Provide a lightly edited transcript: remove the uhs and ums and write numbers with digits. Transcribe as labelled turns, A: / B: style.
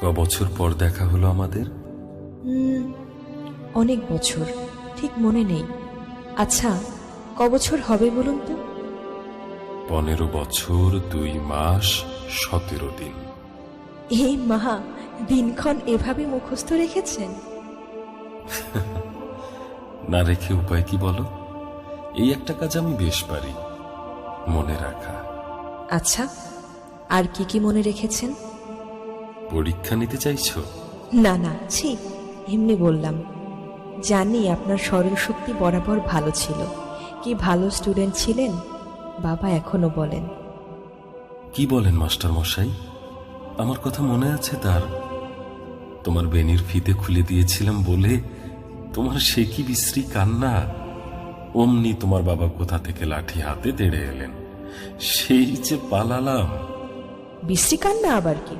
A: বছর পর দেখা হলো আমাদের?
B: অনেক বছর, ঠিক মনে নেই। আচ্ছা, বছর হবে বলুন তো?
A: 15 বছর 2 মাস 17 দিন।
B: এই মা, দিনক্ষণ এভাবে মুখস্থ রেখেছেন?
A: না রেখে উপায় কি বলো? এই একটা কাজ আমি বেশ পারি, মনে রাখা।
B: আচ্ছা, আর কি কি মনে রেখেছেন?
A: পরীক্ষা নিতে চাইছো?
B: না না, ছি, এমনি বললাম। জানি আপনার স্মরণ শক্তি বরাবর ভালো ছিল, কি ভালো স্টুডেন্ট ছিলেন, বাবা এখনো বলেন।
A: কি বলেন মাস্টার মশাই? আমার কথা মনে আছে তার? তোমার বেনির ফিতে খুলে দিয়েছিলাম বলে তোমার সে কি বিশ্রী কান্না! অমনি তোমার বাবা কোথা থেকে লাঠি হাতে তেড়ে এলেন, সেই যে পালালাম।
B: বিশ্রী কান্না আবার কি?